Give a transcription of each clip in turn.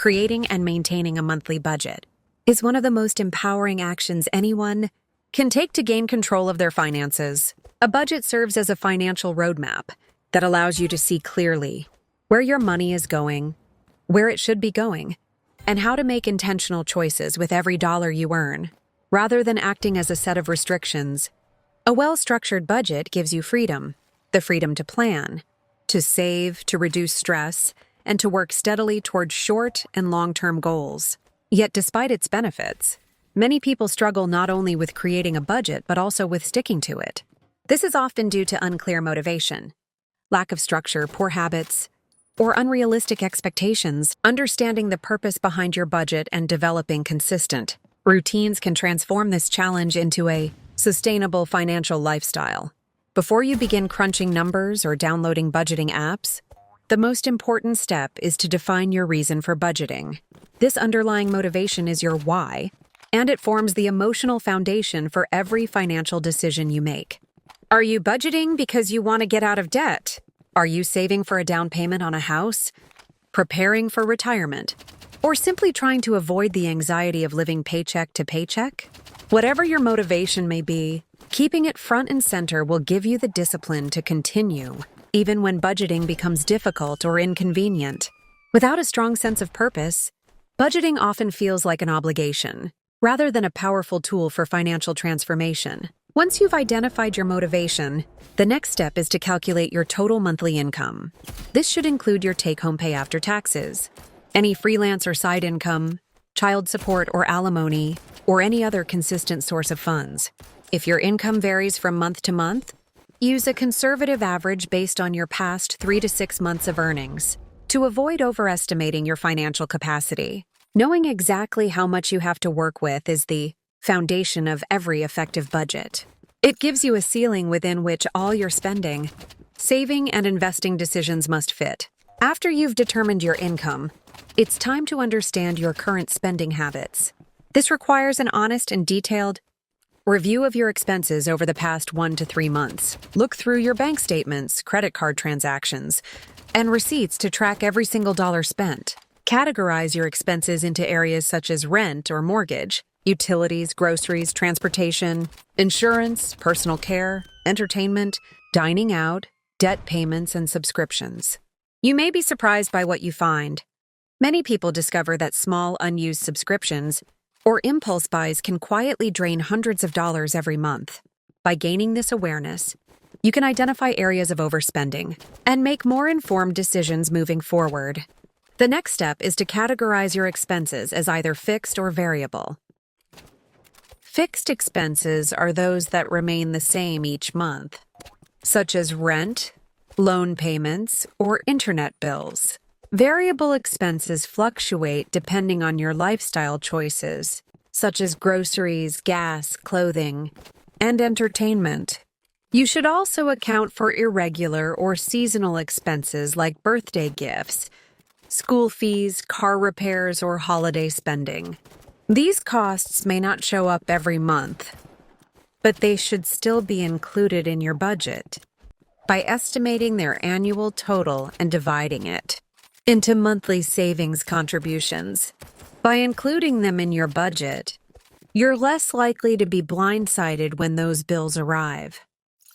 creating and maintaining a monthly budget is one of the most empowering actions anyone can take to gain control of their finances. A budget serves as a financial roadmap that allows you to see clearly where your money is going, where it should be going, and how to make intentional choices with every dollar you earn. Rather than acting as a set of restrictions, a well-structured budget gives you freedom, the freedom to plan, to save, to reduce stress, and to work steadily towards short and long-term goals. Yet despite its benefits, many people struggle not only with creating a budget but also with sticking to it. This is often due to unclear motivation, lack of structure, poor habits, or unrealistic expectations. Understanding the purpose behind your budget and developing consistent routines can transform this challenge into a sustainable financial lifestyle. Before you begin crunching numbers or downloading budgeting apps, the most important step is to define your reason for budgeting. This underlying motivation is your why, and it forms the emotional foundation for every financial decision you make. Are you budgeting because you want to get out of debt? Are you saving for a down payment on a house, preparing for retirement, or simply trying to avoid the anxiety of living paycheck to paycheck? Whatever your motivation may be, keeping it front and center will give you the discipline to continue, even when budgeting becomes difficult or inconvenient. Without a strong sense of purpose, budgeting often feels like an obligation, rather than a powerful tool for financial transformation. Once you've identified your motivation, the next step is to calculate your total monthly income. This should include your take-home pay after taxes, any freelance or side income, child support or alimony, or any other consistent source of funds. If your income varies from month to month, use a conservative average based on your past 3 to 6 months of earnings to avoid overestimating your financial capacity. Knowing exactly how much you have to work with is the foundation of every effective budget. It gives you a ceiling within which all your spending, saving, and investing decisions must fit. After you've determined your income, it's time to understand your current spending habits. This requires an honest and detailed review of your expenses over the past 1 to 3 months. Look through your bank statements, credit card transactions, and receipts to track every single dollar spent. Categorize your expenses into areas such as rent or mortgage, utilities, groceries, transportation, insurance, personal care, entertainment, dining out, debt payments, and subscriptions. You may be surprised by what you find. Many people discover that small, unused subscriptions or impulse buys can quietly drain hundreds of dollars every month. By gaining this awareness, you can identify areas of overspending and make more informed decisions moving forward. The next step is to categorize your expenses as either fixed or variable. Fixed expenses are those that remain the same each month, such as rent, loan payments, or internet bills. Variable expenses fluctuate depending on your lifestyle choices, such as groceries, gas, clothing, and entertainment. You should also account for irregular or seasonal expenses like birthday gifts, school fees, car repairs, or holiday spending. These costs may not show up every month, but they should still be included in your budget. By estimating their annual total and dividing it into monthly savings contributions. By including them in your budget, you're less likely to be blindsided when those bills arrive.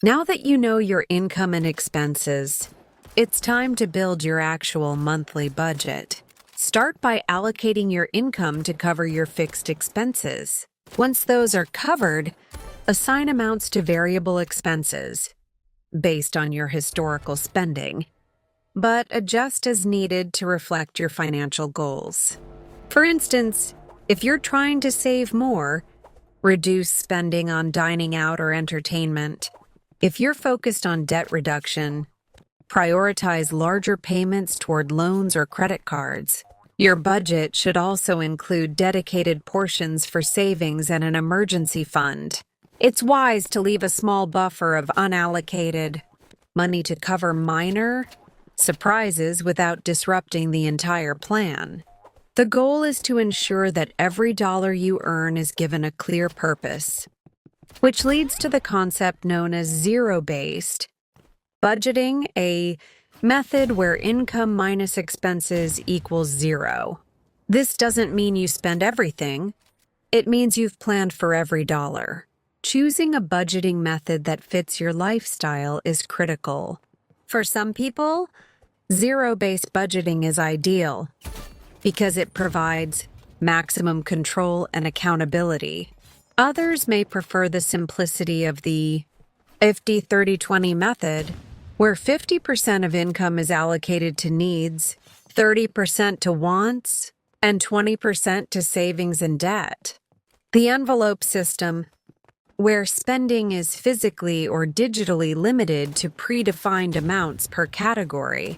Now that you know your income and expenses, it's time to build your actual monthly budget. Start by allocating your income to cover your fixed expenses. Once those are covered, assign amounts to variable expenses based on your historical spending, but adjust as needed to reflect your financial goals. For instance, if you're trying to save more, reduce spending on dining out or entertainment. If you're focused on debt reduction, prioritize larger payments toward loans or credit cards. Your budget should also include dedicated portions for savings and an emergency fund. It's wise to leave a small buffer of unallocated money to cover minor surprises without disrupting the entire plan. The goal is to ensure that every dollar you earn is given a clear purpose, which leads to the concept known as zero-based budgeting, a method where income minus expenses equals zero. This doesn't mean you spend everything. It means you've planned for every dollar. Choosing a budgeting method that fits your lifestyle is critical. For some people, zero-based budgeting is ideal because it provides maximum control and accountability. Others may prefer the simplicity of the 50-30-20 method, where 50% of income is allocated to needs, 30% to wants, and 20% to savings and debt. The envelope system, where spending is physically or digitally limited to predefined amounts per category,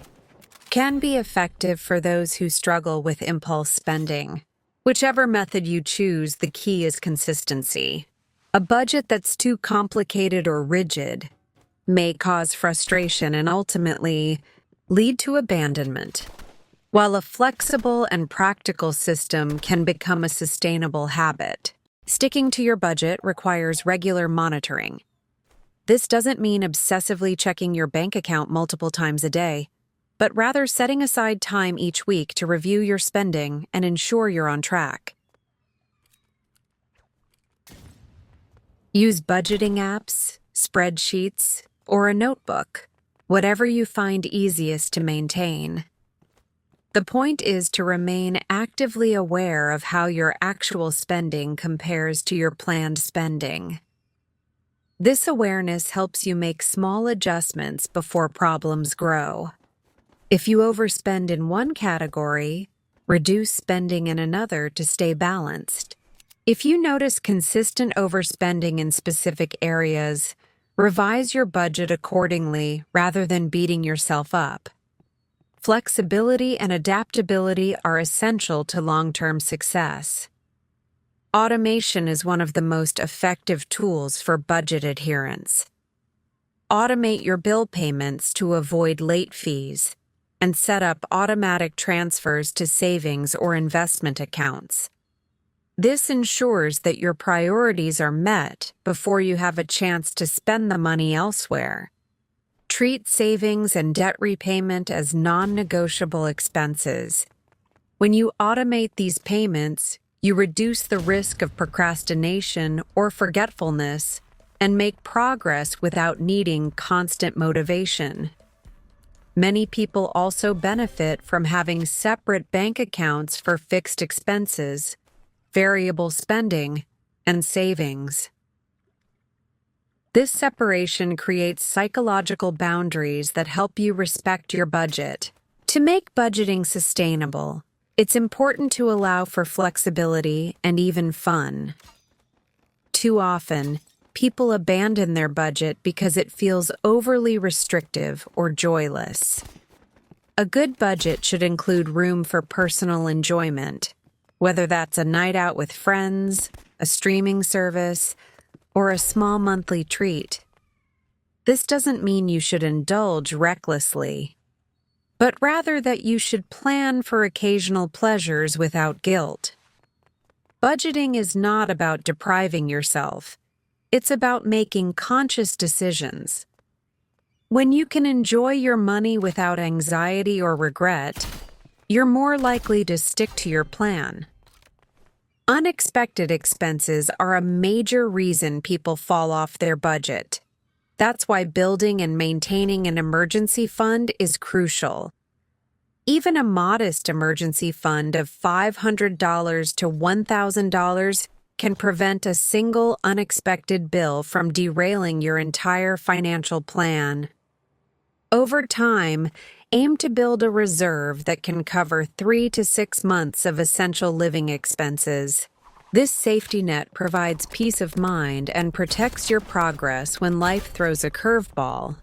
can be effective for those who struggle with impulse spending. Whichever method you choose, the key is consistency. A budget that's too complicated or rigid may cause frustration and ultimately lead to abandonment, while a flexible and practical system can become a sustainable habit. Sticking to your budget requires regular monitoring. This doesn't mean obsessively checking your bank account multiple times a day, but rather setting aside time each week to review your spending and ensure you're on track. Use budgeting apps, spreadsheets, or a notebook, whatever you find easiest to maintain. The point is to remain actively aware of how your actual spending compares to your planned spending. This awareness helps you make small adjustments before problems grow. If you overspend in one category, reduce spending in another to stay balanced. If you notice consistent overspending in specific areas, revise your budget accordingly rather than beating yourself up. Flexibility and adaptability are essential to long-term success. Automation is one of the most effective tools for budget adherence. Automate your bill payments to avoid late fees and set up automatic transfers to savings or investment accounts. This ensures that your priorities are met before you have a chance to spend the money elsewhere. Treat savings and debt repayment as non-negotiable expenses. When you automate these payments, you reduce the risk of procrastination or forgetfulness and make progress without needing constant motivation. Many people also benefit from having separate bank accounts for fixed expenses, variable spending, and savings. This separation creates psychological boundaries that help you respect your budget. To make budgeting sustainable, it's important to allow for flexibility and even fun. Too often, people abandon their budget because it feels overly restrictive or joyless. A good budget should include room for personal enjoyment, whether that's a night out with friends, a streaming service, or a small monthly treat. This doesn't mean you should indulge recklessly, but rather that you should plan for occasional pleasures without guilt. Budgeting is not about depriving yourself. It's about making conscious decisions. When you can enjoy your money without anxiety or regret, you're more likely to stick to your plan. Unexpected expenses are a major reason people fall off their budget. That's why building and maintaining an emergency fund is crucial. Even a modest emergency fund of $500 to $1,000 can prevent a single unexpected bill from derailing your entire financial plan. Over time, aim to build a reserve that can cover 3 to 6 months of essential living expenses. This safety net provides peace of mind and protects your progress when life throws a curveball,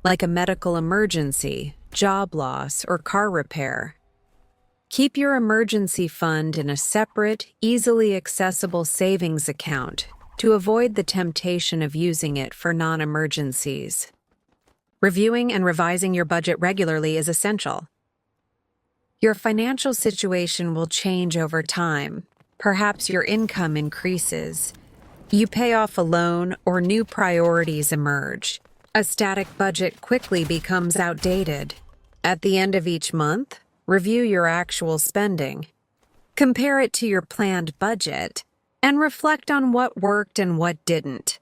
like a medical emergency, job loss, or car repair. Keep your emergency fund in a separate, easily accessible savings account to avoid the temptation of using it for non-emergencies. Reviewing and revising your budget regularly is essential. Your financial situation will change over time. Perhaps your income increases. You pay off a loan or new priorities emerge. A static budget quickly becomes outdated. At the end of each month, review your actual spending. Compare it to your planned budget and reflect on what worked and what didn't.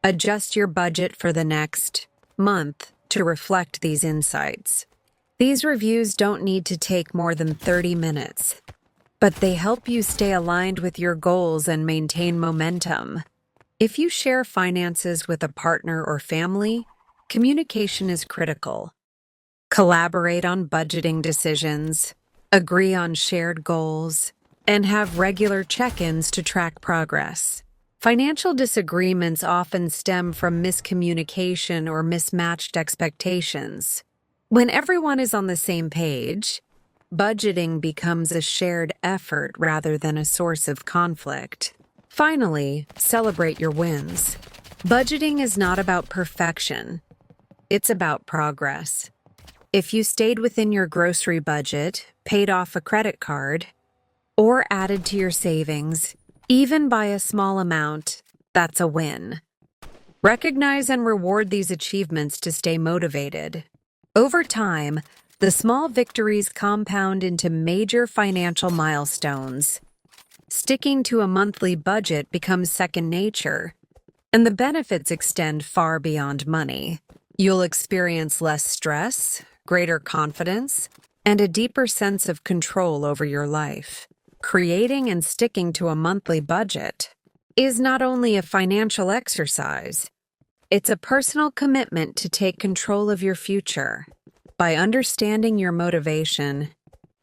Adjust your budget for the next month to reflect these insights. These reviews don't need to take more than 30 minutes, but they help you stay aligned with your goals and maintain momentum. If you share finances with a partner or family, communication is critical. Collaborate on budgeting decisions, agree on shared goals, and have regular check-ins to track progress. Financial disagreements often stem from miscommunication or mismatched expectations. When everyone is on the same page, budgeting becomes a shared effort rather than a source of conflict. Finally, celebrate your wins. Budgeting is not about perfection. It's about progress. If you stayed within your grocery budget, paid off a credit card, or added to your savings, even by a small amount, that's a win. Recognize and reward these achievements to stay motivated. Over time, the small victories compound into major financial milestones. Sticking to a monthly budget becomes second nature, and the benefits extend far beyond money. You'll experience less stress, greater confidence, and a deeper sense of control over your life. Creating and sticking to a monthly budget is not only a financial exercise, it's a personal commitment to take control of your future. By understanding your motivation,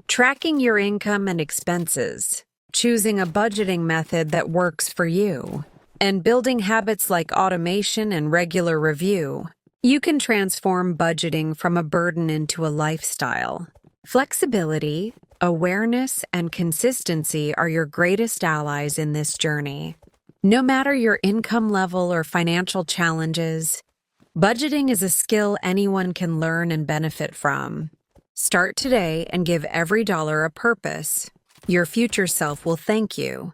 tracking your income and expenses, choosing a budgeting method that works for you, and building habits like automation and regular review, you can transform budgeting from a burden into a lifestyle. Flexibility, awareness, and consistency are your greatest allies in this journey. No matter your income level or financial challenges, budgeting is a skill anyone can learn and benefit from. Start today and give every dollar a purpose. Your future self will thank you.